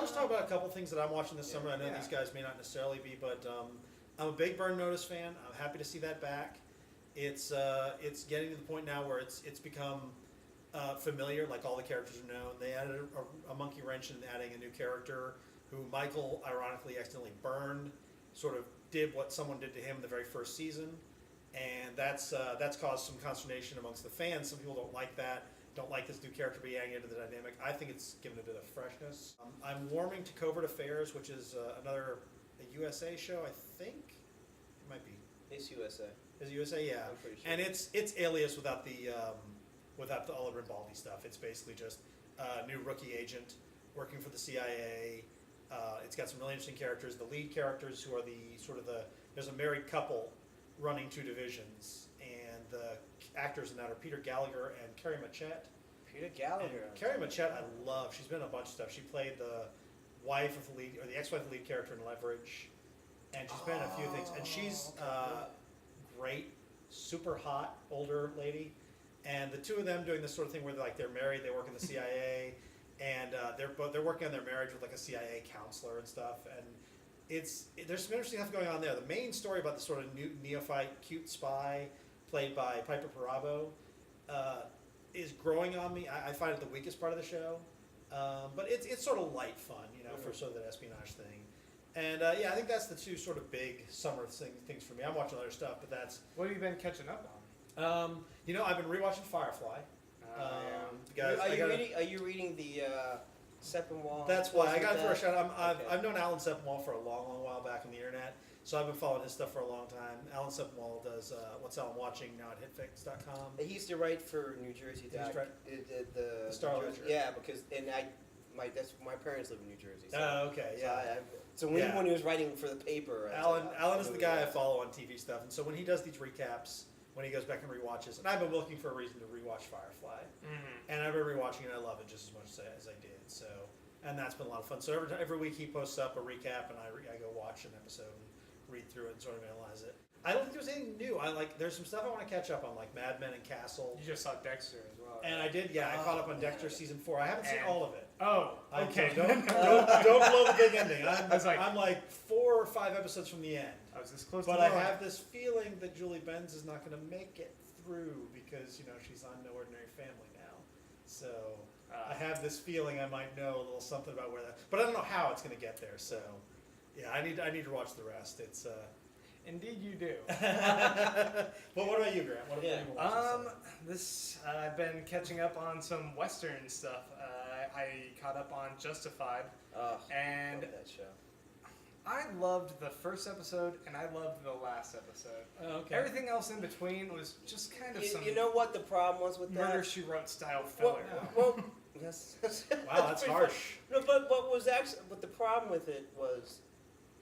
just talk about a couple things that I'm watching this summer. I know these guys may not necessarily be, but I'm a big Burn Notice fan. I'm happy to see that back. It's getting to the point now where it's become familiar, like all the characters are known. They added a monkey wrench in adding a new character who Michael ironically accidentally burned, sort of did what someone did to him in the very first season, and that's caused some consternation amongst the fans. Some people don't like that, don't like this new character being added into the dynamic. I think it's given a bit of freshness. I'm warming to Covert Affairs, which is a USA show, I think. It might be. It's USA. Is it USA? Yeah. I'm pretty sure. And it's Alias without the all the Rimbaldi stuff. It's basically just a new rookie agent working for the CIA. It's got some really interesting characters. The lead characters, who are there's a married couple running two divisions, and the actors in that are Peter Gallagher and Carrie Machette. Peter Gallagher. And Carrie Machette, I love. She's been in a bunch of stuff. She played the wife of the lead, or the ex-wife of the lead character in Leverage, and she's been in a few things. And she's great, super hot older lady. And the two of them doing this sort of thing where they're married, they work in the CIA, and they're working on their marriage with like a CIA counselor and stuff. And there's some interesting stuff going on there. The main story about the sort of neophyte cute spy played by Piper Perabo is growing on me. I find it the weakest part of the show, but it's sort of light fun, for sort of that espionage thing. And I think that's the two sort of big summer things for me. I'm watching other stuff, but that's what have you been catching up on? I've been rewatching Firefly. Guys, are you reading the Sepinwall? That's why I got it for a shot. I've known Alan Sepinwall for a long, long while back on the internet, so I've been following his stuff for a long time. Alan Sepinwall does What's Alan Watching now at hitfix.com. He used to write for New Jersey. The Star Ledger. Yeah, because my parents live in New Jersey. So, oh, okay, yeah. So when he was writing for the paper, Alan is the guy I follow on TV stuff, and so when he does these recaps, when he goes back and rewatches, and I've been looking for a reason to rewatch Firefly, and I've been rewatching it. I love it just as much as I did. So, and that's been a lot of fun. So every week he posts up a recap, and I go watch an episode and read through it and sort of analyze it. I don't think there's anything new. There's some stuff I want to catch up on, like Mad Men and Castle. You just saw Dexter as well. And I did, I caught up on Dexter season 4. I haven't seen all of it. Oh, okay. Don't blow the big ending. I'm like 4 or 5 episodes from the end. I was this close. But I have this feeling that Julie Benz is not going to make it through because she's on No Ordinary Family now. So I have this feeling I might know a little something about where that. But I don't know how it's going to get there. So yeah, I need to watch the rest. It's. Indeed, you do. Well, what about you, Grant? What have you been watching? I've been catching up on some Western stuff. I caught up on Justified, and love that show. I loved the first episode, and I loved the last episode. Oh, okay. Everything else in between was just kind of some. You know what the problem was with that? Murder She Wrote style filler. Well, yes. Wow, that's harsh. No, but the problem with it was,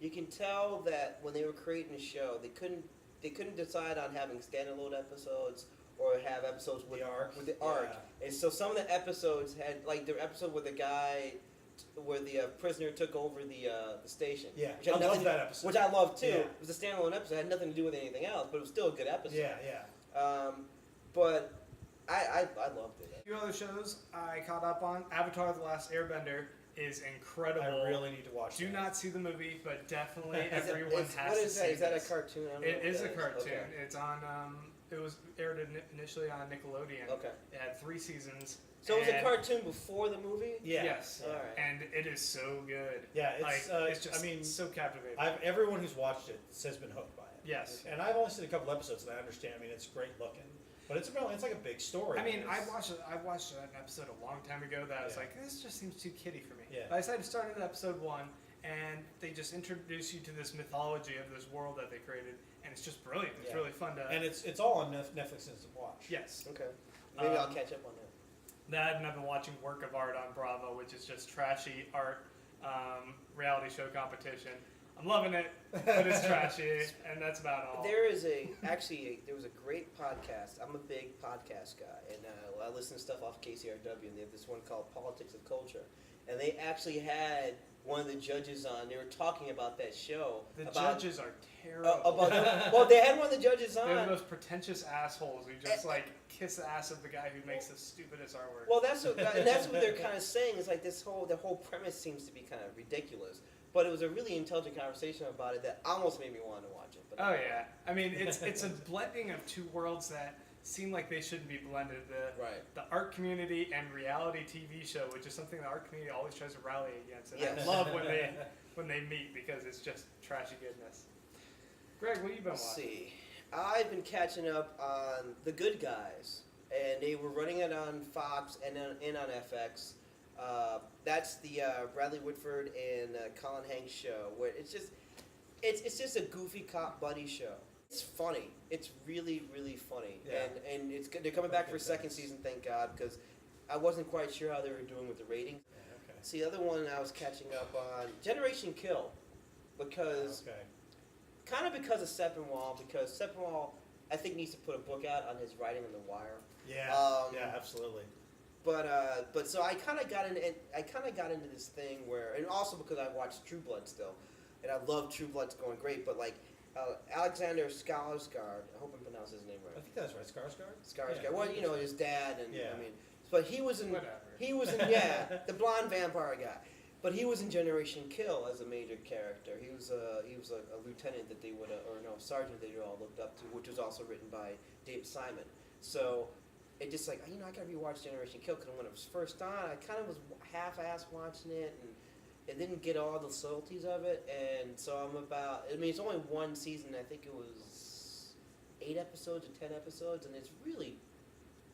you can tell that when they were creating the show, they couldn't decide on having standalone episodes or have episodes with the arc. Yeah. And so some of the episodes had, like the episode where the guy, where the prisoner took over the station. Yeah, which I love that episode. Which I loved too. Yeah. It was a standalone episode. It had nothing to do with anything else, but it was still a good episode. Yeah. But I loved it. A few other shows I caught up on. Avatar: The Last Airbender is incredible. I really need to watch. Do not see the movie, but definitely Is everyone has to see Is that a this. cartoon? It is a cartoon. Okay. It's on. It was aired initially on Nickelodeon. Okay. It had 3 seasons. So it was a cartoon before the movie? Yeah. Yes. All right. And it is so good. Yeah, it's just so captivating. Everyone who's watched it has been hooked by it. Yes. And I've only seen a couple episodes, and I understand. I mean, it's great looking, but it's like a big story. I mean, I watched an episode a long time ago that I was like, this just seems too kiddie for me. Yeah. But I decided to start in episode 1, and they just introduce you to this mythology of this world that they created, and it's just brilliant. It's really fun to. And it's all on Netflix Instant Watch. Yes. Okay. Maybe I'll catch up on that. That, and I've been watching Work of Art on Bravo, which is just trashy art reality show competition. I'm loving it, but it's trashy, and that's about all. There was a great podcast. I'm a big podcast guy, and I listen to stuff off KCRW, and they have this one called Politics of Culture, and they actually had one of the judges on. They were talking about that show. The about, judges are terrible. Well, they had one of the judges on. They're the most pretentious assholes who just like kiss the ass of the guy who makes the stupidest artwork. Well, that's what they're kind of saying. Is like the whole premise seems to be kind of ridiculous. But it was a really intelligent conversation about it that almost made me want to watch it. But oh yeah, I mean it's a blending of two worlds that seem like they shouldn't be blended. The art community and reality TV show, which is something the art community always tries to rally against. And Yes. I love when they meet because it's just trashy goodness. Greg, what have you been Let's watching? see. I've been catching up on The Good Guys, and they were running it on Fox and on FX. That's the Bradley Whitford and Colin Hanks show, where it's just a goofy cop buddy show. It's funny. It's really, really funny. Yeah. And they're coming back for a second season, thank God, because I wasn't quite sure how they were doing with the ratings. Yeah, okay. See, the other one I was catching up on, Generation Kill, because Okay. kind of because of Sepinwall, because Sepinwall, I think, needs to put a book out on his writing on The Wire. Yeah. Yeah, absolutely. But so I kind of got into this thing where, and also because I watched True Blood still, and I love True Blood's going great, but like Alexander Skarsgård, I hope I'm pronouncing his name I right. think that's right. Skarsgård? Skarsgård. Yeah. Well, you know, his dad, and Yeah. I mean, but he was in Whatever. the blonde vampire guy. But he was in Generation Kill as a major character. He was a lieutenant that they would or no sergeant that they all looked up to, which was also written by David Simon. So it just like I gotta rewatch Generation Kill because when it was first on, I kind of was half-assed watching it and it didn't get all the subtleties of it. And so it's only one season. I think it was 8 episodes or 10 episodes, and it's really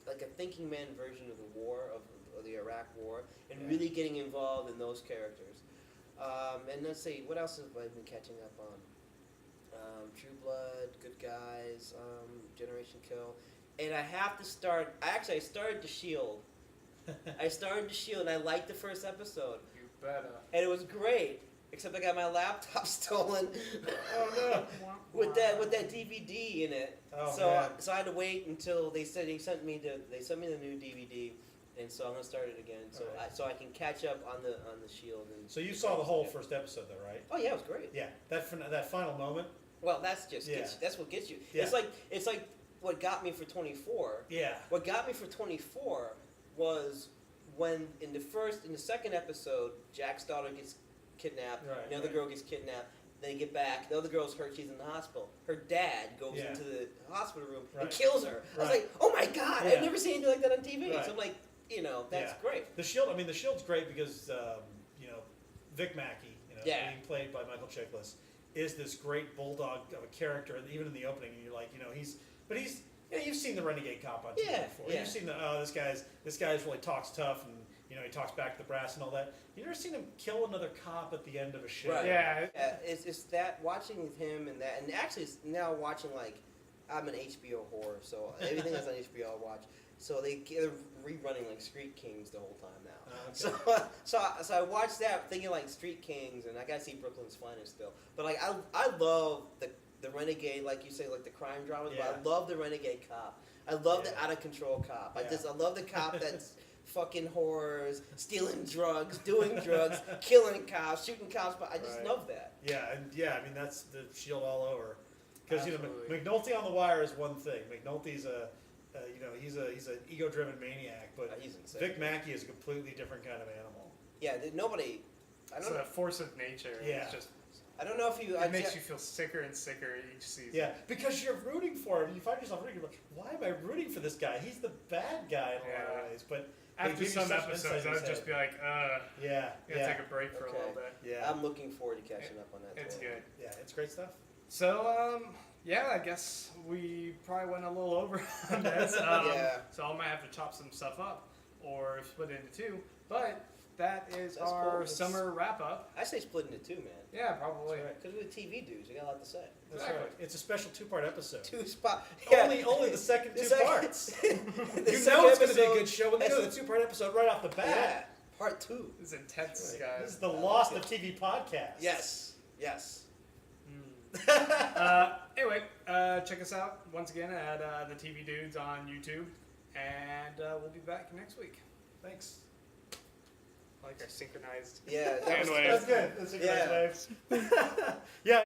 like a thinking man version of the war of the Iraq War, and really getting involved in those characters. And let's see, what else have I been catching up on? True Blood, Good Guys, Generation Kill, and I have to start. I started The Shield. I started The Shield, and I liked the first episode, You better. and it was great. Except I got my laptop stolen. Oh, no. with that DVD in it. Oh, so man. so I had to wait until they sent me the new DVD, and so I'm gonna start it again. So Alright. I can catch up on the Shield. And So you saw the whole first episode, though, right? Oh yeah, it was great. Yeah. That final moment. Well, that's just Yeah. that's what gets you. Yeah. It's like what got me for 24. Yeah. What got me for 24 was when in the second episode, Jack's daughter gets kidnapped. Right, The other right. girl gets kidnapped. They get back. The other girl's hurt. She's in the hospital. Her dad goes Yeah. into the hospital room and Right. kills her. I was Right. like, oh my God, Yeah. I've never seen anything like that on TV. Right. So I'm like, that's Yeah. great. The Shield. I mean, the Shield's great because Vic Mackey, Yeah. being played by Michael Chiklis, is this great bulldog of a character. And even in the opening, and you're like, you've seen the renegade cop on TV Yeah, before. yeah. You've seen this guy's really talks tough and he talks back to the brass and all that. You never seen him kill another cop at the end of a show. Right. Yeah. It's that watching with him and that, and actually it's now watching I'm an HBO whore, so everything that's on HBO I watch. So they're rerunning Street Kings the whole time now. Okay. So I watched that thinking Street Kings, and I gotta see Brooklyn's Finest still. But I love the renegade, like you say, the crime dramas. Yeah. But I love the renegade cop. I love the Yeah. out of control cop. Yeah. I love the cop that's fucking whores, stealing drugs, doing drugs, killing cops, shooting cops. But I just Right. love that. Yeah, I mean that's the Shield all over. Because Absolutely. McNulty on the wire is one thing. McNulty's he's an ego-driven maniac, but He's insane. Vic Mackey is a completely different kind of animal. Yeah, nobody. I It's don't. a force of nature. Yeah. It's just I don't know if you. it makes you feel sicker and sicker each season. Yeah, because you're rooting for him. You find yourself rooting. You're like, why am I rooting for this guy? He's the bad guy in a lot Yeah. of ways. But they After give you some such episodes, insight I would into just his be like, head. yeah, gonna take a break for a Okay. little bit. yeah, I'm looking forward to catching up on that. It's too. good. yeah. It's great stuff. So, yeah, I guess we probably went a little over on this. Yeah. So I might have to chop some stuff up or split it into two. But that is That's our cool. summer wrap up. I say split into two, man. Yeah, probably. That's right. Because we're TV dudes, we got a lot to say. That's Exactly. right. It's a special 2-part episode. Two spot. Only the second The two second- parts. the You second know it's going to be a episode- good show when they do the 2-part episode right off the bat. Yeah, part 2. It's intense, Right. guys. This is the Lost of TV podcast. Yes, yes. Anyway, check us out once again at the TV Dudes on YouTube, and we'll be back next week. Thanks. Like our synchronized. Yeah, Hand that was, wave. That's good. That's a Yeah. great wave. Yeah.